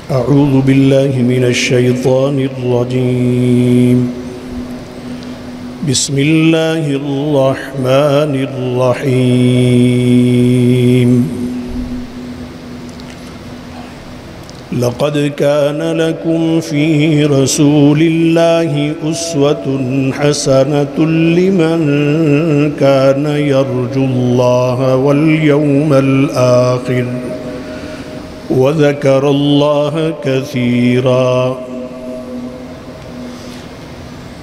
أعوذ بالله من الشيطان الرجيم. بسم الله الرحمن الرحيم. لقد كان لكم في رسول الله أسوة حسنة لمن كان يرجو الله واليوم الآخر وذكر الله كثيرا.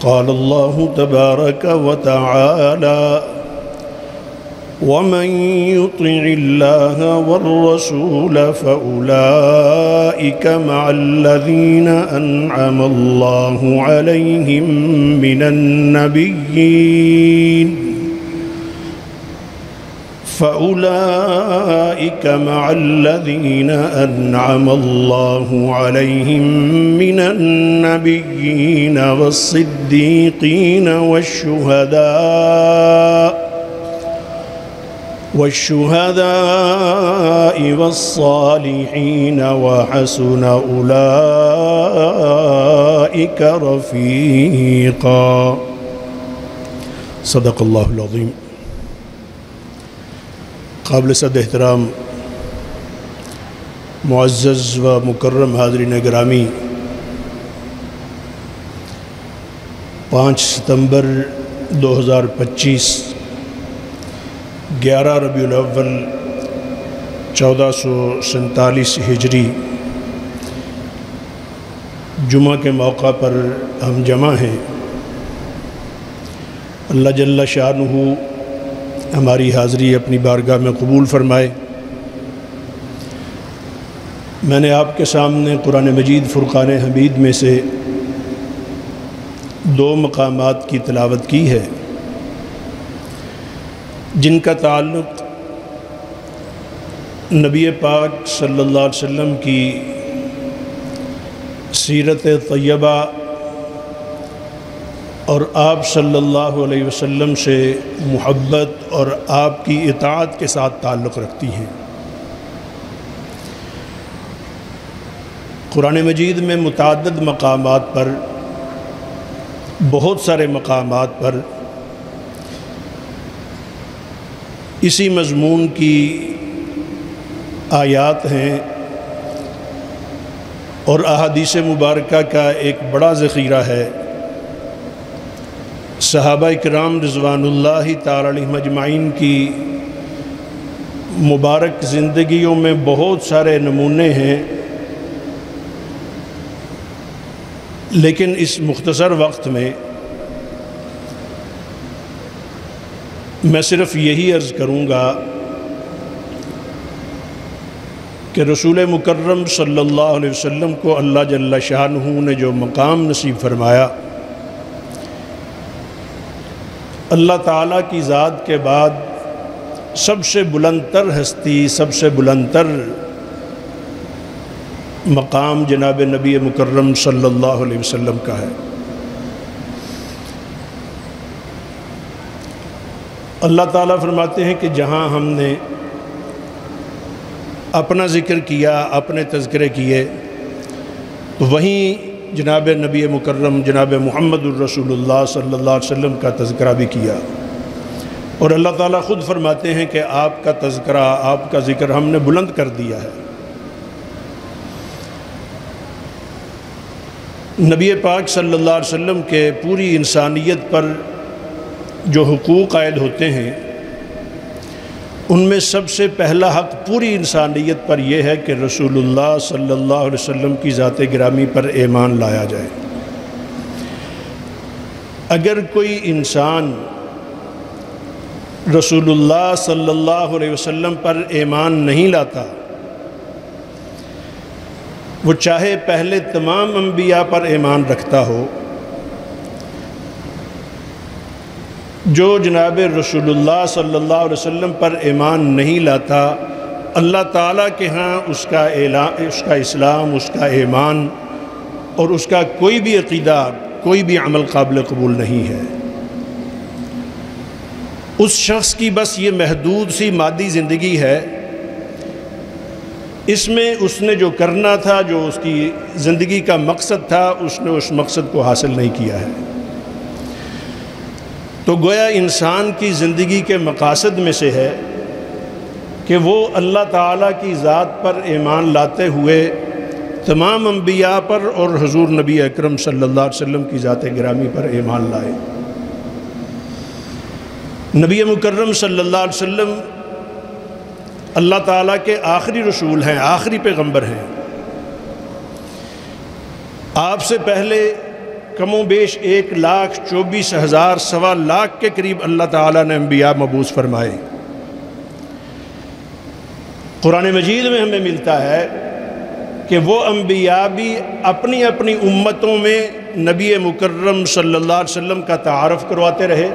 قال الله تبارك وتعالى: ومن يطع الله والرسول فأولئك مع الذين أنعم الله عليهم من النبيين أنعم الله عليهم من النبيين والصديقين والشهداء والصالحين وحسن أولئك رفيقا. صدق اللہ العظیم. قابل صد احترام معزز و مکرم حاضرین گرامی، 5 ستمبر 2025 11 ربیع الاول 1447 ہجری جمعہ کے موقع پر ہم جمع ہیں. اللہ جل شانہ ہماری حاضری اپنی بارگاہ میں قبول فرمائے. میں نے آپ کے سامنے قرآن مجید فرقان حمید میں سے 2 مقامات کی تلاوت کی ہے جن کا تعلق نبی پاک صلی اللہ علیہ وسلم کی سیرت طیبہ اور آپ صلی اللہ علیہ وسلم سے محبت اور آپ کی اطاعت کے ساتھ تعلق رکھتی ہیں. قرآن مجید میں متعدد مقامات پر، بہت سارے مقامات پر اسی مضمون کی آیات ہیں اور احادیث مبارکہ کا ایک بڑا ذخیرہ ہے. صحابہ کرام رضوان اللہ تعالی علیہم اجمعین کی مبارک زندگیوں میں بہت سارے نمونے ہیں، لیکن اس مختصر وقت میں میں صرف یہی عرض کروں گا کہ رسول مکرم صلی اللہ علیہ وسلم کو اللہ جل شانہ نے جو مقام نصیب فرمایا، اللہ تعالیٰ کی ذات کے بعد سب سے بلند تر ہستی، سب سے بلند تر مقام جناب نبی مکرم صلی اللہ علیہ وسلم کا ہے. اللہ تعالیٰ فرماتے ہیں کہ جہاں ہم نے اپنا ذکر کیا، اپنے تذکرے کیے، تو وہیں جناب نبی مکرم جناب محمد الرسول اللہ صلی اللہ علیہ وسلم کا تذکرہ بھی کیا. اور اللہ تعالیٰ خود فرماتے ہیں کہ آپ کا تذکرہ، آپ کا ذکر ہم نے بلند کر دیا ہے. نبی پاک صلی اللہ علیہ وسلم کے پوری انسانیت پر جو حقوق عائد ہوتے ہیں، ان میں سب سے پہلا حق پوری انسانیت پر یہ ہے کہ رسول اللہ صلی اللہ علیہ وسلم کی ذات گرامی پر ایمان لایا جائے. اگر کوئی انسان رسول اللہ صلی اللہ علیہ وسلم پر ایمان نہیں لاتا، وہ چاہے پہلے تمام انبیاء پر ایمان رکھتا ہو، جو جناب رسول اللہ صلی اللہ علیہ وسلم پر ایمان نہیں لاتا، اللہ تعالیٰ کے ہاں اس کا اسلام، اس کا ایمان اور اس کا کوئی بھی عقیدہ، کوئی بھی عمل قابل قبول نہیں ہے. اس شخص کی بس یہ محدود سی مادی زندگی ہے اس میں اس نے جو کرنا تھا، جو اس کی زندگی کا مقصد تھا، اس نے اس مقصد کو حاصل نہیں کیا ہے۔ تو گویا انسان کی زندگی کے مقاصد میں سے ہے کہ وہ اللہ تعالیٰ کی ذات پر ایمان لاتے ہوئے تمام انبیاء پر اور حضور نبی اکرم صلی اللہ علیہ وسلم کی ذات گرامی پر ایمان لائے۔ نبی مکرم صلی اللہ علیہ وسلم اللہ تعالیٰ کے آخری رسول ہیں، آخری پیغمبر ہیں۔ آپ سے پہلے کم و بیش 1,24,000 سوا لاکھ کے قریب اللہ تعالیٰ نے انبیاء مبعوث فرمائے۔ قرآن مجید میں ہمیں ملتا ہے کہ وہ انبیاء بھی اپنی اپنی امتوں میں نبی مکرم صلی اللہ علیہ وسلم کا تعارف کرواتے رہے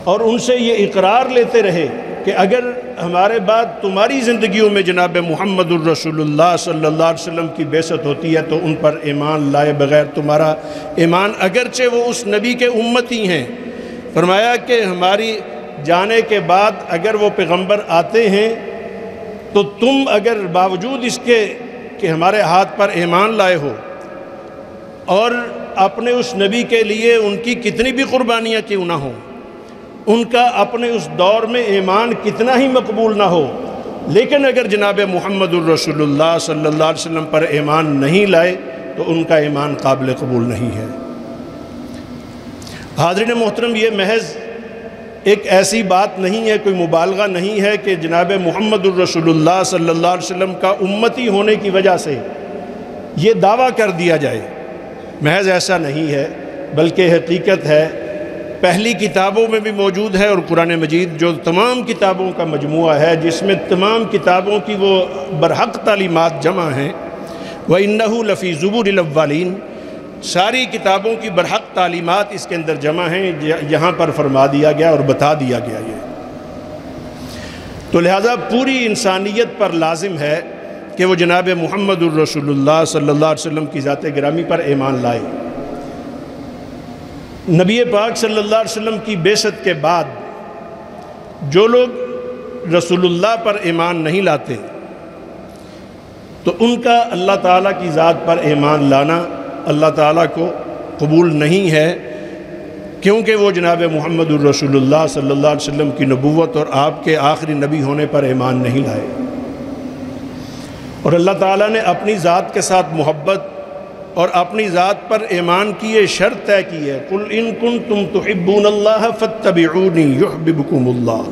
اور ان سے یہ اقرار لیتے رہے کہ اگر ہمارے بعد تمہاری زندگیوں میں جناب محمد الرسول اللہ صلی اللہ علیہ وسلم کی بعثت ہوتی ہے تو ان پر ایمان لائے بغیر تمہارا ایمان، اگرچہ وہ اس نبی کے امتی ہیں، فرمایا کہ ہماری جانے کے بعد اگر وہ پیغمبر آتے ہیں تو تم اگر باوجود اس کے کہ ہمارے ہاتھ پر ایمان لائے ہو اور اپنے اس نبی کے لیے ان کی کتنی بھی قربانیاں کیوں نہ ہوں، ان کا اپنے اس دور میں ایمان کتنا ہی مقبول نہ ہو، لیکن اگر جناب محمد الرسول اللہ صلی اللہ علیہ وسلم پر ایمان نہیں لائے تو ان کا ایمان قابل قبول نہیں ہے۔ حاضرین محترم، یہ محض ایک ایسی بات نہیں ہے، کوئی مبالغہ نہیں ہے کہ جناب محمد الرسول اللہ صلی اللہ علیہ وسلم کا امتی ہونے کی وجہ سے یہ دعویٰ کر دیا جائے، محض ایسا نہیں ہے، بلکہ حقیقت ہے، پہلی کتابوں میں بھی موجود ہے، اور قرآن مجید جو تمام کتابوں کا مجموعہ ہے، جس میں تمام کتابوں کی وہ برحق تعلیمات جمع ہیں، وَإِنَّهُ لَفِي زُبُرِ الْأَوَّلِينَ، ساری کتابوں کی برحق تعلیمات اس کے اندر جمع ہیں، یہاں پر فرما دیا گیا اور بتا دیا گیا یہ۔ تو لہذا پوری انسانیت پر لازم ہے کہ وہ جناب محمد الرسول اللہ صلی اللہ علیہ وسلم کی ذات گرامی پر ایمان لائے۔ نبی پاک صلی اللہ علیہ وسلم کی بعثت کے بعد جو لوگ رسول اللہ پر ایمان نہیں لاتے تو ان کا اللہ تعالیٰ کی ذات پر ایمان لانا اللہ تعالیٰ کو قبول نہیں ہے، کیونکہ وہ جناب محمد الرسول اللہ صلی اللہ علیہ وسلم کی نبوت اور آپ کے آخری نبی ہونے پر ایمان نہیں لائے۔ اور اللہ تعالیٰ نے اپنی ذات کے ساتھ محبت اور اپنی ذات پر ایمان کی یہ شرط طے کی ہے، قُلْ إِن كُنتُمْ تُحِبُّونَ اللَّهَ فَاتَّبِعُونِي يُحْبِبْكُمُ اللَّهُ،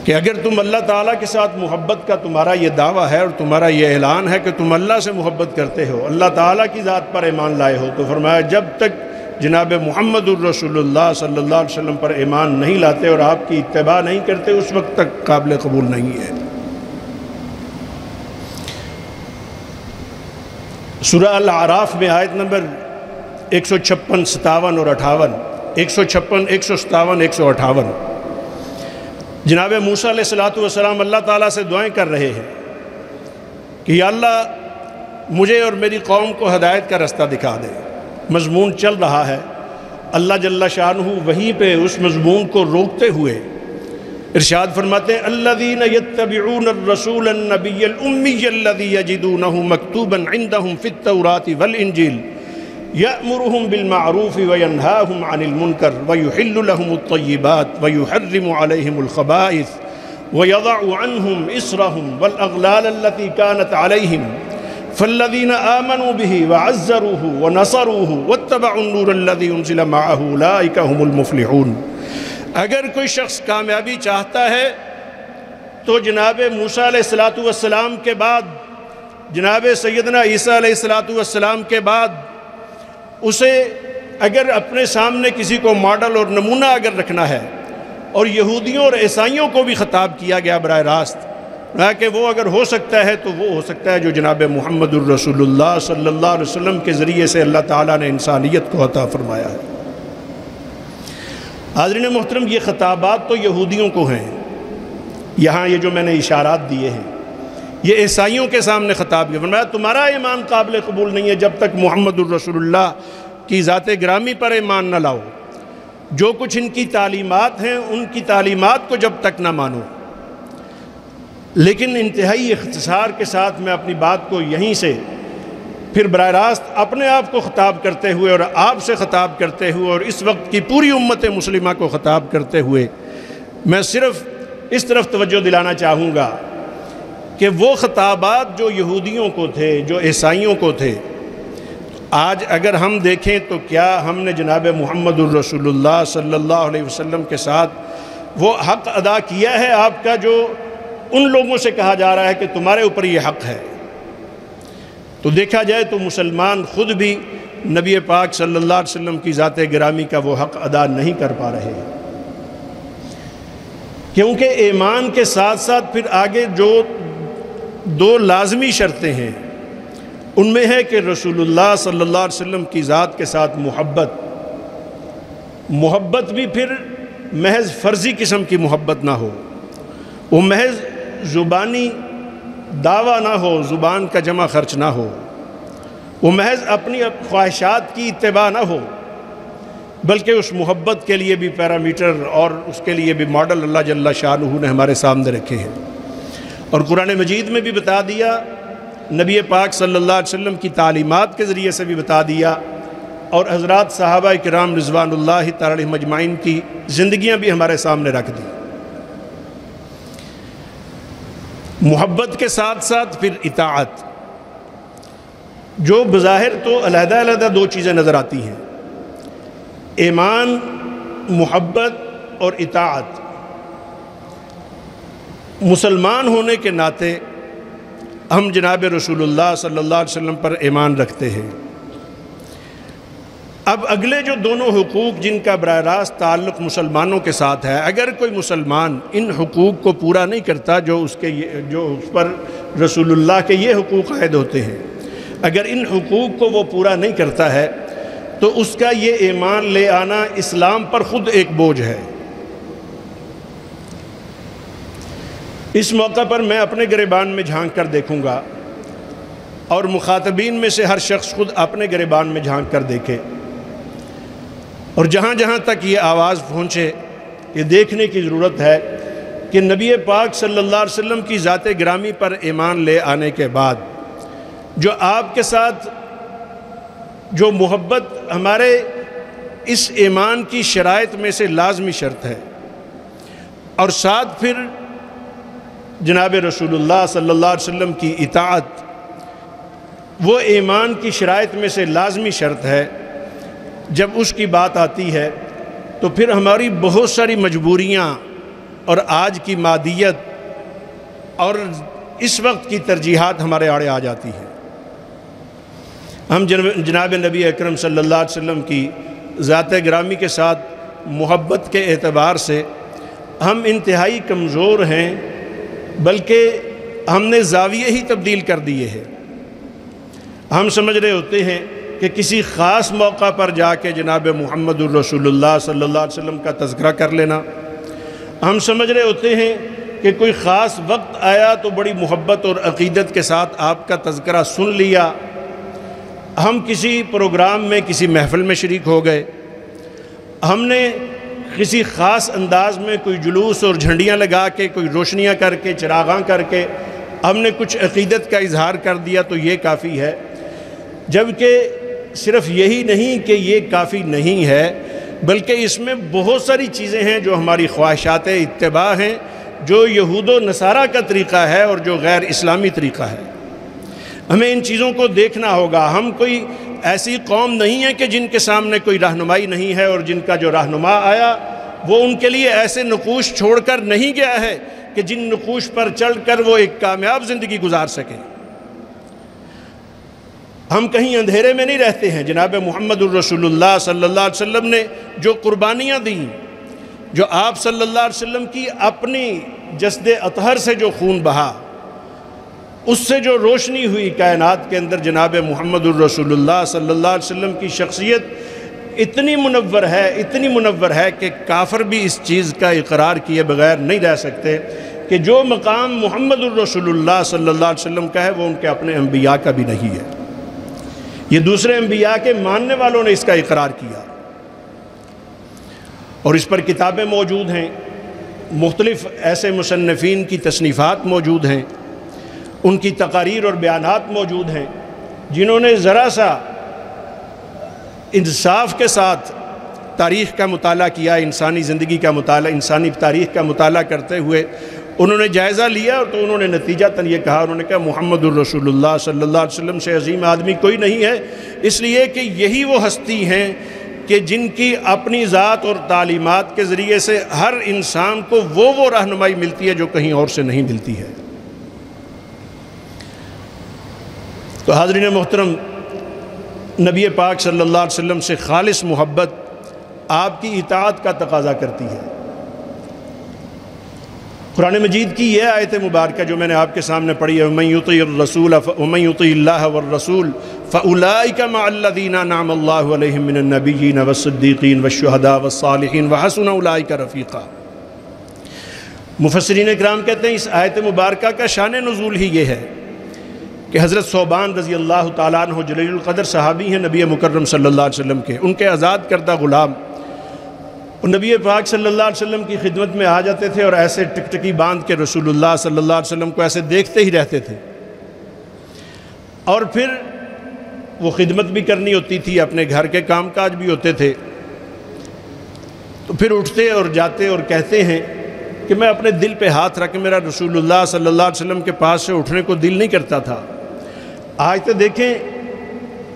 کہ اگر تم اللہ تعالیٰ کے ساتھ محبت کا تمہارا یہ دعویٰ ہے اور تمہارا یہ اعلان ہے کہ تم اللہ سے محبت کرتے ہو، اللہ تعالیٰ کی ذات پر ایمان لائے ہو، تو فرمایا جب تک جناب محمد الرسول اللہ صلی اللہ علیہ وسلم پر ایمان نہیں لاتے اور آپ کی اتباع نہیں کرتے اس وقت تک قابل قبول نہیں ہے۔ سورہ الاعراف میں آیت نمبر 156، 57 اور 58، 156، 157، 158، جناب موسیٰ علیہ السلام اللہ تعالیٰ سے دعائیں کر رہے ہیں کہ یا اللہ مجھے اور میری قوم کو ہدایت کا رستہ دکھا دے۔ مضمون چل رہا ہے، اللہ جل شانہ وہیں پہ اس مضمون کو روکتے ہوئے ارشاد فرماتے ہیں الذین یتبعون الرسول النبی الامی الذی یجدونہ مکتوبا عندہم فی التوراۃ والانجیل یأمرہم بالمعروف وینہاہم عن المنکر ویحل لہم الطیبات ویحرم علیہم الخبائث ویضع عنہم اسرہم والاغلال التي كانت علیہم فالذین آمنوا به وعزروه ونصروه واتبعوا النور الذي انزل معه اولئک هم المفلحون۔ اگر کوئی شخص کامیابی چاہتا ہے تو جناب موسیٰ علیہ السلام کے بعد، جناب سیدنا عیسیٰ علیہ السلام کے بعد اسے اگر اپنے سامنے کسی کو ماڈل اور نمونہ اگر رکھنا ہے، اور یہودیوں اور عیسائیوں کو بھی خطاب کیا گیا براہ راست کہ وہ اگر ہو سکتا ہے تو وہ ہو سکتا ہے جو جناب محمد الرسول اللہ صلی اللہ علیہ وسلم کے ذریعے سے اللہ تعالیٰ نے انسانیت کو عطا فرمایا ہے۔ حاضرین محترم، یہ خطابات تو یہودیوں کو ہیں، یہاں یہ جو میں نے اشارات دیے ہیں یہ عیسائیوں کے سامنے خطاب کیا، فرمایا تمہارا ایمان قابل قبول نہیں ہے جب تک محمد الرسول اللہ کی ذات گرامی پر ایمان نہ لاؤ، جو کچھ ان کی تعلیمات ہیں ان کی تعلیمات کو جب تک نہ مانو۔ لیکن انتہائی اختصار کے ساتھ میں اپنی بات کو یہیں سے پھر براہ راست اپنے آپ کو خطاب کرتے ہوئے اور آپ سے خطاب کرتے ہوئے اور اس وقت کی پوری امت مسلمہ کو خطاب کرتے ہوئے میں صرف اس طرف توجہ دلانا چاہوں گا کہ وہ خطابات جو یہودیوں کو تھے، جو عیسائیوں کو تھے، آج اگر ہم دیکھیں تو کیا ہم نے جناب محمد الرسول اللہ صلی اللہ علیہ وسلم کے ساتھ وہ حق ادا کیا ہے آپ کا جو ان لوگوں سے کہا جا رہا ہے کہ تمہارے اوپر یہ حق ہے؟ تو دیکھا جائے تو مسلمان خود بھی نبی پاک صلی اللہ علیہ وسلم کی ذات گرامی کا وہ حق ادا نہیں کر پا رہے، کیونکہ ایمان کے ساتھ ساتھ پھر آگے جو دو لازمی شرطیں ہیں ان میں ہے کہ رسول اللہ صلی اللہ علیہ وسلم کی ذات کے ساتھ محبت بھی پھر محض فرضی قسم کی محبت نہ ہو، وہ محض زبانی دعویٰ نہ ہو، زبان کا جمع خرچ نہ ہو، وہ محض اپنی خواہشات کی اتباع نہ ہو، بلکہ اس محبت کے لیے بھی پیرامیٹر اور اس کے لیے بھی ماڈل اللہ جل شانہ نے ہمارے سامنے رکھے ہیں، اور قرآن مجید میں بھی بتا دیا، نبی پاک صلی اللہ علیہ وسلم کی تعلیمات کے ذریعے سے بھی بتا دیا، اور حضرات صحابہ کرام رضوان اللہ تعالی علیہم اجمعین کی زندگیاں بھی ہمارے سامنے رکھ دی۔ محبت کے ساتھ ساتھ پھر اطاعت، جو بظاہر تو علیحدہ علیحدہ دو چیزیں نظر آتی ہیں، ایمان، محبت اور اطاعت۔ مسلمان ہونے کے ناطے ہم جناب رسول اللہ صلی اللہ علیہ وسلم پر ایمان رکھتے ہیں۔ اب اگلے جو دونوں حقوق جن کا براہ راست تعلق مسلمانوں کے ساتھ ہے، اگر کوئی مسلمان ان حقوق کو پورا نہیں کرتا جو اس پر رسول اللہ کے یہ حقوق عائد ہوتے ہیں، اگر ان حقوق کو وہ پورا نہیں کرتا ہے تو اس کا یہ ایمان لے آنا اسلام پر خود ایک بوجھ ہے۔ اس موقع پر میں اپنے گریبان میں جھانک کر دیکھوں گا، اور مخاطبین میں سے ہر شخص خود اپنے گریبان میں جھانک کر دیکھے، اور جہاں جہاں تک یہ آواز پہنچے یہ دیکھنے کی ضرورت ہے کہ نبی پاک صلی اللہ علیہ وسلم کی ذات گرامی پر ایمان لے آنے کے بعد جو آپ کے ساتھ جو محبت ہمارے اس ایمان کی شرائط میں سے لازمی شرط ہے، اور ساتھ پھر جناب رسول اللہ صلی اللہ علیہ وسلم کی اطاعت وہ ایمان کی شرائط میں سے لازمی شرط ہے، جب اس کی بات آتی ہے تو پھر ہماری بہت ساری مجبوریاں اور آج کی مادیت اور اس وقت کی ترجیحات ہمارے آڑے آ جاتی ہیں۔ ہم جناب نبی اکرم صلی اللہ علیہ وسلم کی ذات گرامی کے ساتھ محبت کے اعتبار سے ہم انتہائی کمزور ہیں، بلکہ ہم نے زاویے ہی تبدیل کر دیے ہیں۔ ہم سمجھ رہے ہوتے ہیں کہ کسی خاص موقع پر جا کے جناب محمد الرسول اللہ صلی اللہ علیہ وسلم کا تذکرہ کر لینا، ہم سمجھ رہے ہوتے ہیں کہ کوئی خاص وقت آیا تو بڑی محبت اور عقیدت کے ساتھ آپ کا تذکرہ سن لیا، ہم کسی پروگرام میں کسی محفل میں شریک ہو گئے، ہم نے کسی خاص انداز میں کوئی جلوس اور جھنڈیاں لگا کے، کوئی روشنیاں کر کے، چراغاں کر کے ہم نے کچھ عقیدت کا اظہار کر دیا تو یہ کافی ہے، جبکہ صرف یہی نہیں کہ یہ کافی نہیں ہے، بلکہ اس میں بہت ساری چیزیں ہیں جو ہماری خواہشات اتباع ہیں، جو یہود و نصارہ کا طریقہ ہے اور جو غیر اسلامی طریقہ ہے۔ ہمیں ان چیزوں کو دیکھنا ہوگا۔ ہم کوئی ایسی قوم نہیں ہے کہ جن کے سامنے کوئی رہنمائی نہیں ہے، اور جن کا جو رہنما آیا وہ ان کے لیے ایسے نقوش چھوڑ کر نہیں گیا ہے کہ جن نقوش پر چل کر وہ ایک کامیاب زندگی گزار سکیں۔ ہم کہیں اندھیرے میں نہیں رہتے ہیں۔ جناب محمد الرسول اللہ صلی اللہ علیہ وسلم نے جو قربانیاں دیں، جو آپ صلی اللہ علیہ وسلم کی اپنی جسد اطہر سے جو خون بہا، اس سے جو روشنی ہوئی کائنات کے اندر، جناب محمد الرسول اللہ صلی اللہ علیہ وسلم کی شخصیت اتنی منور ہے کہ کافر بھی اس چیز کا اقرار کیے بغیر نہیں رہ سکتے کہ جو مقام محمد الرسول اللہ صلی اللہ علیہ وسلم کا ہے وہ ان کے اپنے انبیاء کا بھی نہیں ہے۔ یہ دوسرے انبیاء کے ماننے والوں نے اس کا اقرار کیا، اور اس پر کتابیں موجود ہیں۔ مختلف ایسے مصنفین کی تصنیفات موجود ہیں، ان کی تقاریر اور بیانات موجود ہیں، جنہوں نے ذرا سا انصاف کے ساتھ تاریخ کا مطالعہ کیا، انسانی زندگی کا مطالعہ، انسانی تاریخ کا مطالعہ کرتے ہوئے انہوں نے جائزہ لیا، تو انہوں نے نتیجتاً یہ کہا، انہوں نے کہا محمد الرسول اللہ صلی اللہ علیہ وسلم سے عظیم آدمی کوئی نہیں ہے، اس لیے کہ یہی وہ ہستی ہیں کہ جن کی اپنی ذات اور تعلیمات کے ذریعے سے ہر انسان کو وہ رہنمائی ملتی ہے جو کہیں اور سے نہیں ملتی ہے۔ تو حاضرین محترم، نبی پاک صلی اللہ علیہ وسلم سے خالص محبت آپ کی اطاعت کا تقاضا کرتی ہے۔ قرآن مجید کی یہ آیت مبارکہ جو میں نے آپ کے سامنے پڑھی ہے، وَمَن يُطِعِ الرَّسُولَ وَمَن يُطِعِ اللَّهَ وَالرَّسُولَ فَأُولَٰئِكَ مَعَ الَّذِينَ أَنْعَمَ اللَّهُ عَلَيْهِم مِّنَ النَّبِيِّينَ وَالصِّدِّيقِينَ وَالشُّهَدَاءِ وَالصَّالِحِينَ وَحَسُنَ أُولَٰئِكَ رَفِيقًا۔ مفسرین اکرام کہتے ہیں اس آیت مبارکہ کا شان نزول ہی یہ ہے کہ حضرت ثوبان رضی اللہ تعالیٰ عنہ جلیل القدر صحابی ہیں نبی مکرم صلی اللہ علیہ وسلم کے، ان کے آزاد کردہ غلام، اور نبی پاک صلی اللہ علیہ وسلم کی خدمت میں آ جاتے تھے اور ایسے ٹکٹکی باندھ کے رسول اللہ صلی اللہ علیہ وسلم کو ایسے دیکھتے ہی رہتے تھے، اور پھر وہ خدمت بھی کرنی ہوتی تھی، اپنے گھر کے کام کاج بھی ہوتے تھے، تو پھر اٹھتے اور جاتے اور کہتے ہیں کہ میں اپنے دل پہ ہاتھ رکھ کے میرا رسول اللہ صلی اللہ علیہ وسلم کے پاس سے اٹھنے کو دل نہیں کرتا تھا۔ آج تو دیکھیں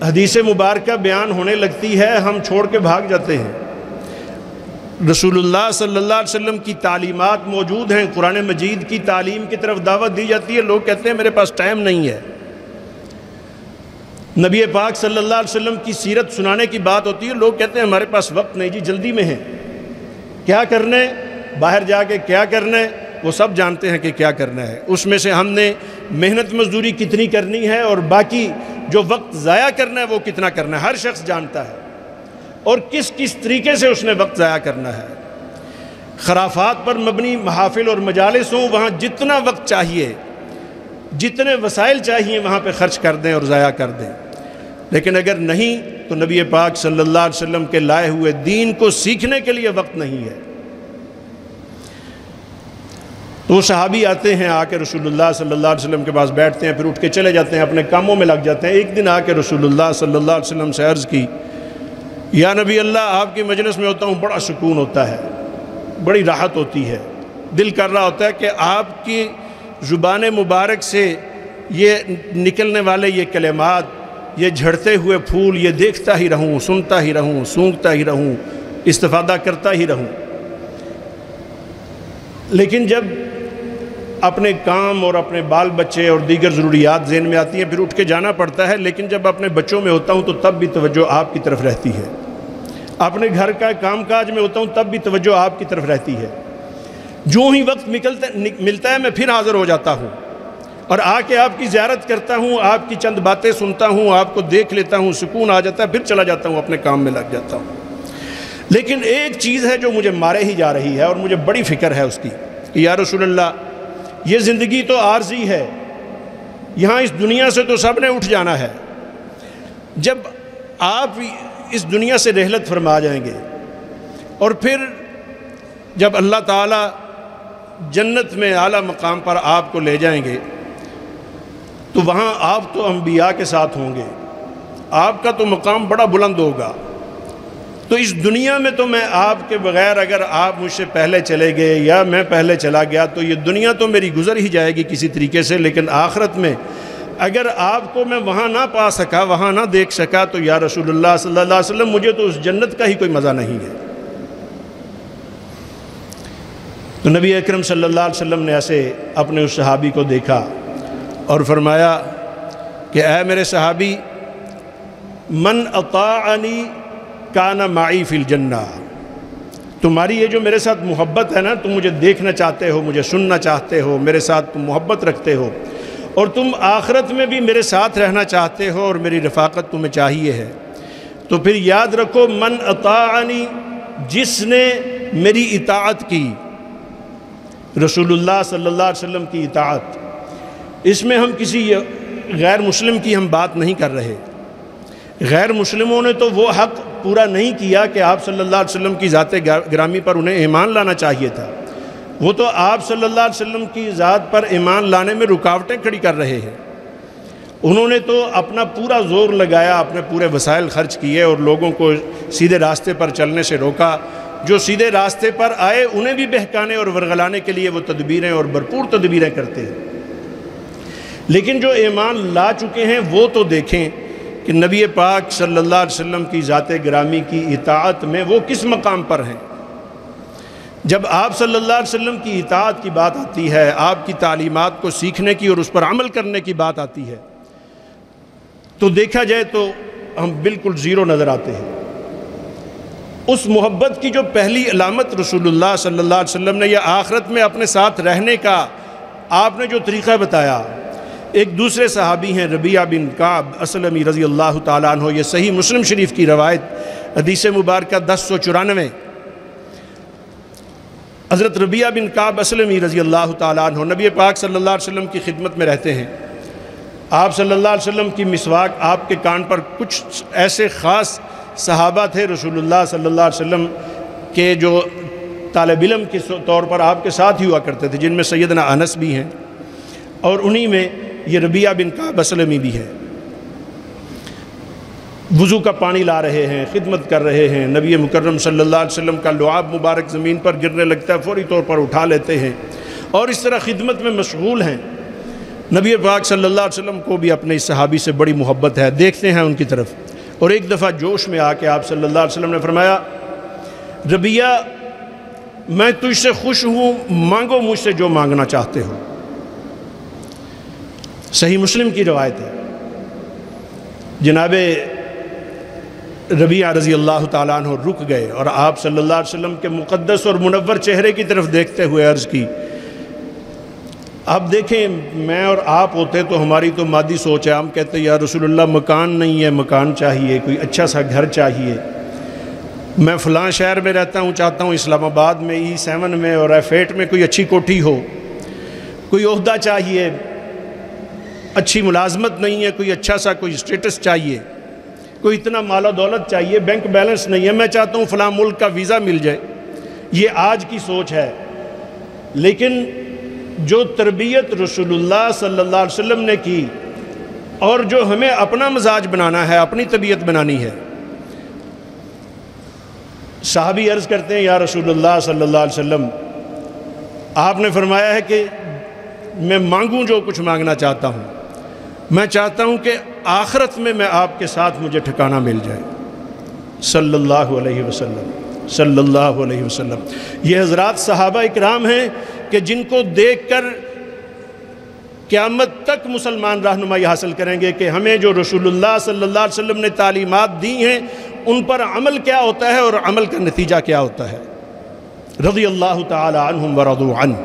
حدیث مبارکہ بیان ہونے لگتی ہے، ہم چھوڑ کے بھاگ جاتے ہیں۔ رسول اللہ صلی اللہ علیہ وسلم کی تعلیمات موجود ہیں، قرآن مجید کی تعلیم کی طرف دعوت دی جاتی ہے، لوگ کہتے ہیں میرے پاس ٹائم نہیں ہے۔ نبی پاک صلی اللہ علیہ وسلم کی سیرت سنانے کی بات ہوتی ہے، لوگ کہتے ہیں ہمارے پاس وقت نہیں جی، جلدی میں ہے، کیا کرنے، باہر جا کے کیا کرنا ہے، وہ سب جانتے ہیں کہ کیا کرنا ہے، اس میں سے ہم نے محنت مزدوری کتنی کرنی ہے اور باقی جو وقت ضائع کرنا ہے وہ کتنا کرنا ہے، ہر شخص جانتا ہے، اور کس کس طریقے سے اس نے وقت ضائع کرنا ہے۔ خرافات پر مبنی محافل اور مجالس ہوں، وہاں جتنا وقت چاہیے، جتنے وسائل چاہیے وہاں پہ خرچ کر دیں اور ضائع کر دیں، لیکن اگر نہیں تو نبی پاک صلی اللہ علیہ وسلم کے لائے ہوئے دین کو سیکھنے کے لیے وقت نہیں ہے۔ تو وہ صحابی آتے ہیں، آ کے رسول اللہ صلی اللہ علیہ وسلم کے پاس بیٹھتے ہیں، پھر اٹھ کے چلے جاتے ہیں، اپنے کاموں میں لگ جاتے ہیں۔ ایک دن آ کے رسول اللہ صلی اللہ علیہ وسلم سے عرض کی، یا نبی اللہ، آپ کی مجلس میں ہوتا ہوں، بڑا سکون ہوتا ہے، بڑی راحت ہوتی ہے، دل کر رہا ہوتا ہے کہ آپ کی زبان مبارک سے یہ نکلنے والے یہ کلمات، یہ جھڑتے ہوئے پھول، یہ دیکھتا ہی رہوں، سنتا ہی رہوں، سونگھتا ہی رہوں، استفادہ کرتا ہی رہوں۔ لیکن جب اپنے کام اور اپنے بال بچے اور دیگر ضروریات ذہن میں آتی ہیں، پھر اٹھ کے جانا پڑتا ہے، لیکن جب اپنے بچوں میں ہوتا ہوں تو تب بھی توجہ آپ کی طرف رہتی ہے، اپنے گھر کا کام کاج میں ہوتا ہوں تب بھی توجہ آپ کی طرف رہتی ہے۔ جو ہی وقت ملتا ہے میں پھر حاضر ہو جاتا ہوں اور آ کے آپ کی زیارت کرتا ہوں، آپ کی چند باتیں سنتا ہوں، آپ کو دیکھ لیتا ہوں، سکون آ جاتا ہے، پھر چلا جاتا ہوں، اپنے کام میں لگ جاتا ہوں۔ لیکن ایک چیز ہے جو مجھے مارے ہی جا رہی ہے اور مجھے بڑی فکر ہے اس کی کہ یا رسول اللہ، یہ زندگی تو عارضی ہے، یہاں اس دنیا سے تو سب نے اٹھ جانا ہے، جب آپ اس دنیا سے رحلت فرما جائیں گے اور پھر جب اللہ تعالیٰ جنت میں اعلیٰ مقام پر آپ کو لے جائیں گے تو وہاں آپ تو انبیاء کے ساتھ ہوں گے، آپ کا تو مقام بڑا بلند ہوگا، تو اس دنیا میں تو میں آپ کے بغیر، اگر آپ مجھ سے پہلے چلے گئے یا میں پہلے چلا گیا تو یہ دنیا تو میری گزر ہی جائے گی کسی طریقے سے، لیکن آخرت میں اگر آپ کو میں وہاں نہ پا سکا، وہاں نہ دیکھ سکا، تو یا رسول اللہ صلی اللہ علیہ وسلم مجھے تو اس جنت کا ہی کوئی مزہ نہیں ہے۔ تو نبی اکرم صلی اللہ علیہ وسلم نے ایسے اپنے اس صحابی کو دیکھا اور فرمایا کہ اے میرے صحابی، من اطاعنی کان معی فی الجنہ، تمہاری یہ جو میرے ساتھ محبت ہے نا، تم مجھے دیکھنا چاہتے ہو، مجھے سننا چاہتے ہو، میرے ساتھ تم محبت رکھتے ہو، اور تم آخرت میں بھی میرے ساتھ رہنا چاہتے ہو اور میری رفاقت تمہیں چاہیے ہے، تو پھر یاد رکھو، من اطاعنی، جس نے میری اطاعت کی، رسول اللہ صلی اللہ علیہ وسلم کی اطاعت، اس میں ہم کسی غیر مسلم کی ہم بات نہیں کر رہے، غیر مسلموں نے تو وہ حق پورا نہیں کیا کہ آپ صلی اللہ علیہ وسلم کی ذات گرامی پر انہیں ایمان لانا چاہیے تھا، وہ تو آپ صلی اللہ علیہ وسلم کی ذات پر ایمان لانے میں رکاوٹیں کھڑی کر رہے ہیں۔ انہوں نے تو اپنا پورا زور لگایا، اپنے پورے وسائل خرچ کیے اور لوگوں کو سیدھے راستے پر چلنے سے روکا۔ جو سیدھے راستے پر آئے انہیں بھی بہکانے اور ورغلانے کے لیے وہ تدبیریں اور بھرپور تدبیریں کرتے ہیں۔ لیکن جو ایمان لا چکے ہیں وہ تو دیکھیں کہ نبی پاک صلی اللہ علیہ وسلم کی ذات گرامی کی اطاعت میں وہ کس مقام پر ہیں۔ جب آپ صلی اللہ علیہ وسلم کی اطاعت کی بات آتی ہے، آپ کی تعلیمات کو سیکھنے کی اور اس پر عمل کرنے کی بات آتی ہے، تو دیکھا جائے تو ہم بالکل زیرو نظر آتے ہیں۔ اس محبت کی جو پہلی علامت رسول اللہ صلی اللہ علیہ وسلم نے یا آخرت میں اپنے ساتھ رہنے کا آپ نے جو طریقہ بتایا، ایک دوسرے صحابی ہیں ربیعہ بن کعب اسلمی رضی اللہ تعالیٰ عنہ، یہ صحیح مسلم شریف کی روایت حدیث مبارکہ 1094۔ حضرت ربیعہ بن کعب اسلمی رضی اللہ تعالیٰ عنہ نبی پاک صلی اللہ علیہ وسلم کی خدمت میں رہتے ہیں۔ آپ صلی اللہ علیہ وسلم کی مسواک آپ کے کان پر، کچھ ایسے خاص صحابہ تھے رسول اللہ صلی اللہ علیہ وسلم کے جو طالب علم کے طور پر آپ کے ساتھ ہی ہوا کرتے تھے، جن میں سیدنا انس بھی ہیں اور انہی میں یہ ربیعہ بن کعب اسلمی بھی ہے۔ وضو کا پانی لا رہے ہیں، خدمت کر رہے ہیں، نبی مکرم صلی اللہ علیہ وسلم کا لعاب مبارک زمین پر گرنے لگتا ہے، فوری طور پر اٹھا لیتے ہیں اور اس طرح خدمت میں مشغول ہیں۔ نبی پاک صلی اللہ علیہ وسلم کو بھی اپنے اس صحابی سے بڑی محبت ہے، دیکھتے ہیں ان کی طرف، اور ایک دفعہ جوش میں آ کے آپ صلی اللہ علیہ وسلم نے فرمایا، ربیعہ میں تجھ سے خوش ہوں، مانگو مجھ سے جو مانگنا چاہتے ہو۔ صحیح مسلم کی روایت ہے۔ جناب ربیعہ رضی اللہ تعالیٰ عنہ رک گئے اور آپ صلی اللہ علیہ وسلم کے مقدس اور منور چہرے کی طرف دیکھتے ہوئے عرض کی، اب دیکھیں میں اور آپ ہوتے تو ہماری تو مادی سوچ ہے، ہم کہتے ہیں یا رسول اللہ مکان نہیں ہے، مکان چاہیے، کوئی اچھا سا گھر چاہیے، میں فلاں شہر میں رہتا ہوں، چاہتا ہوں اسلام آباد میں E7 میں اور F8 میں کوئی اچھی کوٹھی ہو، کوئی عہدہ چاہیے، اچھی ملازمت نہیں ہے، کوئی اچھا سا کوئی اسٹیٹس چاہیے، کوئی اتنا مال و دولت چاہیے، بینک بیلنس نہیں ہے، میں چاہتا ہوں فلاں ملک کا ویزا مل جائے۔ یہ آج کی سوچ ہے، لیکن جو تربیت رسول اللہ صلی اللہ علیہ وسلم نے کی اور جو ہمیں اپنا مزاج بنانا ہے، اپنی طبیعت بنانی ہے، صحابی عرض کرتے ہیں یا رسول اللہ صلی اللہ علیہ وسلم، آپ نے فرمایا ہے کہ میں مانگوں جو کچھ مانگنا چاہتا ہوں، میں چاہتا ہوں کہ آخرت میں آپ کے ساتھ مجھے ٹھکانہ مل جائے، صلی اللہ علیہ وسلم صلی اللہ علیہ وسلم۔ یہ حضرات صحابہ اکرام ہیں کہ جن کو دیکھ کر قیامت تک مسلمان رہنمائی حاصل کریں گے کہ ہمیں جو رسول اللہ صلی اللہ علیہ وسلم نے تعلیمات دی ہیں ان پر عمل کیا ہوتا ہے اور عمل کا نتیجہ کیا ہوتا ہے۔ رضی اللہ تعالی عنہم ورضوا عنہ۔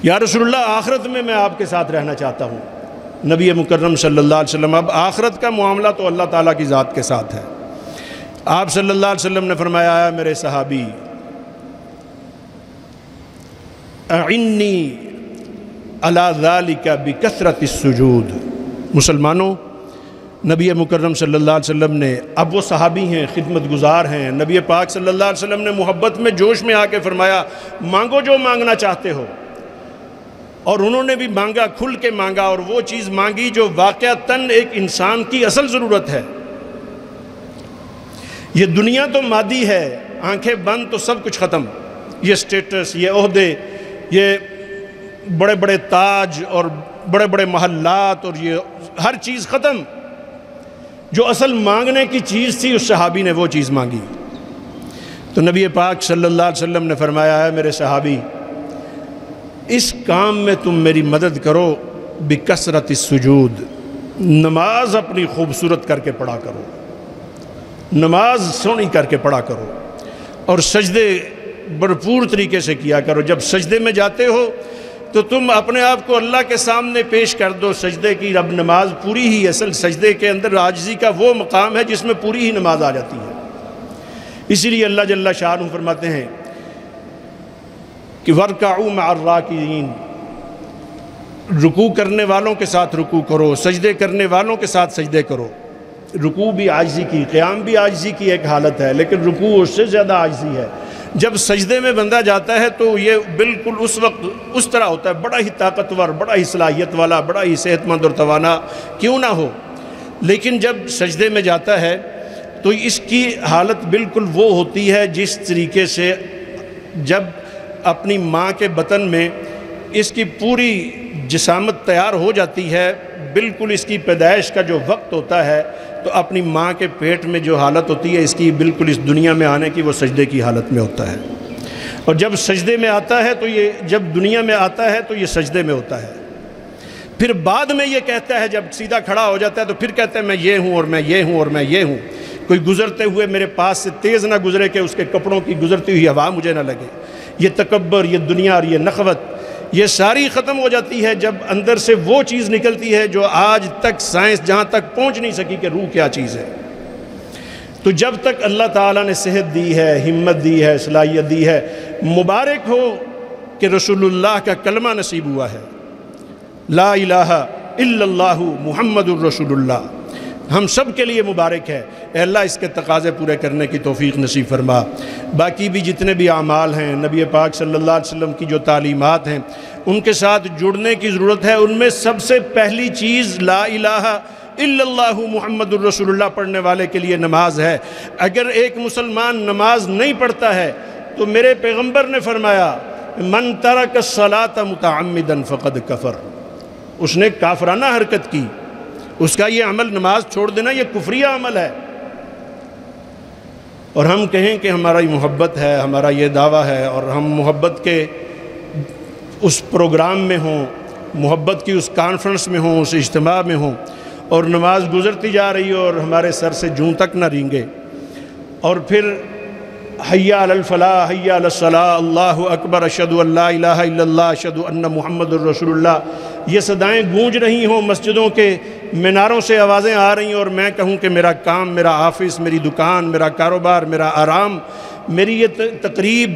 یا رسول اللہ آخرت میں آپ کے ساتھ رہنا چاہتا ہوں۔ نبی مکرم صلی اللہ علیہ وسلم، اب آخرت کا معاملہ تو اللہ تعالیٰ کی ذات کے ساتھ ہے۔ آپ صلی اللہ علیہ وسلم نے فرمایا ہے میرے صحابی، اعنی علی ذالک بکثرت السجود۔ مسلمانوں، نبی مکرم صلی اللہ علیہ وسلم نے، اب وہ صحابی ہیں، خدمت گزار ہیں، نبی پاک صلی اللہ علیہ وسلم نے محبت میں جوش میں آ کے فرمایا مانگو جو مانگنا چاہتے ہو، اور انہوں نے بھی مانگا، کھل کے مانگا، اور وہ چیز مانگی جو واقعتاً ایک انسان کی اصل ضرورت ہے۔ یہ دنیا تو مادی ہے، آنکھیں بند تو سب کچھ ختم، یہ سٹیٹس، یہ عہدے، یہ بڑے بڑے تاج اور بڑے بڑے محلات، اور یہ ہر چیز ختم۔ جو اصل مانگنے کی چیز تھی اس صحابی نے وہ چیز مانگی۔ تو نبی پاک صلی اللہ علیہ وسلم نے فرمایا ہے میرے صحابی، اس کام میں تم میری مدد کرو بکثرت السجود، نماز اپنی خوبصورت کر کے پڑھا کرو، نماز سونی کر کے پڑھا کرو، اور سجدے بھرپور طریقے سے کیا کرو۔ جب سجدے میں جاتے ہو تو تم اپنے آپ کو اللہ کے سامنے پیش کر دو سجدے کی، رب نماز پوری ہی، اصل سجدے کے اندر عاجزی کا وہ مقام ہے جس میں پوری ہی نماز آ جاتی ہے۔ اسی لیے اللہ جل شانہ فرماتے ہیں کہ وَارْكَعُوا مَعَ الرَّاكِعِينَ، رکوع کرنے والوں کے ساتھ رکوع کرو، سجدے کرنے والوں کے ساتھ سجدے کرو۔ رکوع بھی عاجزی کی، قیام بھی عاجزی کی ایک حالت ہے، لیکن رکوع اس سے زیادہ عاجزی ہے۔ جب سجدے میں بندہ جاتا ہے تو یہ بالکل اس وقت اس طرح ہوتا ہے، بڑا ہی طاقتور، بڑا ہی صلاحیت والا، بڑا ہی صحت مند اور توانا کیوں نہ ہو، لیکن جب سجدے میں جاتا ہے تو اس کی حالت بالکل وہ ہوتی ہے جس طریقے سے جب اپنی ماں کے بطن میں اس کی پوری جسامت تیار ہو جاتی ہے، بالکل اس کی پیدائش کا جو وقت ہوتا ہے تو اپنی ماں کے پیٹ میں جو حالت ہوتی ہے اس کی بالکل اس دنیا میں آنے کی، وہ سجدے کی حالت میں ہوتا ہے۔ اور جب سجدے میں آتا ہے تو جب دنیا میں آتا ہے تو یہ سجدے میں ہوتا ہے۔ پھر بعد میں یہ کہتا ہے، جب سیدھا کھڑا ہو جاتا ہے تو پھر کہتا ہے میں یہ ہوں اور میں یہ ہوں اور میں یہ ہوں، کوئی گزرتے ہوئے میرے پاس سے تیز نہ گزرے کہ اس کے کپڑوں کی گزرتی ہوئی ہوا مجھے نہ لگے۔ یہ تکبر، یہ دنیا اور یہ نخوت، یہ ساری ختم ہو جاتی ہے جب اندر سے وہ چیز نکلتی ہے جو آج تک سائنس جہاں تک پہنچ نہیں سکی کہ روح کیا چیز ہے۔ تو جب تک اللہ تعالیٰ نے صحت دی ہے، ہمت دی ہے، صلاحیت دی ہے، مبارک ہو کہ رسول اللہ کا کلمہ نصیب ہوا ہے، لا الہ الا اللہ محمد الرسول اللہ، ہم سب کے لیے مبارک ہے۔ اے اللہ اس کے تقاضے پورے کرنے کی توفیق نصیب فرما۔ باقی بھی جتنے بھی اعمال ہیں، نبی پاک صلی اللہ علیہ وسلم کی جو تعلیمات ہیں ان کے ساتھ جڑنے کی ضرورت ہے۔ ان میں سب سے پہلی چیز لا الہ الا اللہ محمد الرسول اللہ پڑھنے والے کے لیے نماز ہے۔ اگر ایک مسلمان نماز نہیں پڑھتا ہے تو میرے پیغمبر نے فرمایا من ترک الصلاۃ متعمدا فقد کفر، اس نے کافرانہ حرکت کی، اس کا یہ عمل نماز چھوڑ دینا یہ کفریہ عمل ہے۔ اور ہم کہیں کہ ہمارا یہ محبت ہے، ہمارا یہ دعویٰ ہے، اور ہم محبت کے اس پروگرام میں ہوں، محبت کی اس کانفرنس میں ہوں، اس اجتماع میں ہوں، اور نماز گزرتی جا رہی ہو اور ہمارے سر سے جوں تک نہ رینگے، اور پھر حی علی الفلاح، حی علی الصلاح، اللہ اکبر، اشہد ان لا الہ الا اللہ، اشہد ان محمد الرسول اللہ، یہ صدائیں گونج رہی ہوں، مسجدوں کے میناروں سے آوازیں آ رہی ہیں، اور میں کہوں کہ میرا کام، میرا آفس، میری دکان، میرا کاروبار، میرا آرام، میری یہ تقریب،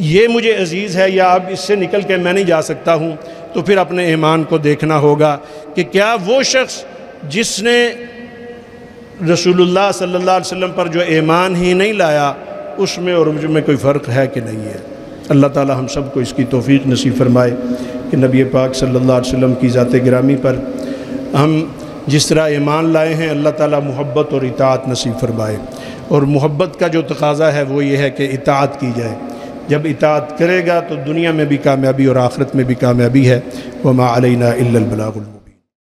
یہ مجھے عزیز ہے، یا اب اس سے نکل کے میں نہیں جا سکتا ہوں، تو پھر اپنے ایمان کو دیکھنا ہوگا کہ کیا وہ شخص جس نے رسول اللہ صلی اللہ علیہ وسلم پر جو ایمان ہی نہیں لایا، اس میں اور مجھ میں کوئی فرق ہے کہ نہیں ہے۔ اللہ تعالی ہم سب کو اس کی توفیق نصیب فرمائے کہ نبی پاک صلی اللہ علیہ وسلم کی ذات گرامی پر ہم جس طرح ایمان لائے ہیں، اللہ تعالی محبت اور اطاعت نصیب فرمائے۔ اور محبت کا جو تقاضا ہے وہ یہ ہے کہ اطاعت کی جائے، جب اطاعت کرے گا تو دنیا میں بھی کامیابی اور آخرت میں بھی کامیابی ہے۔ وما علینا الا البلاغ المبین۔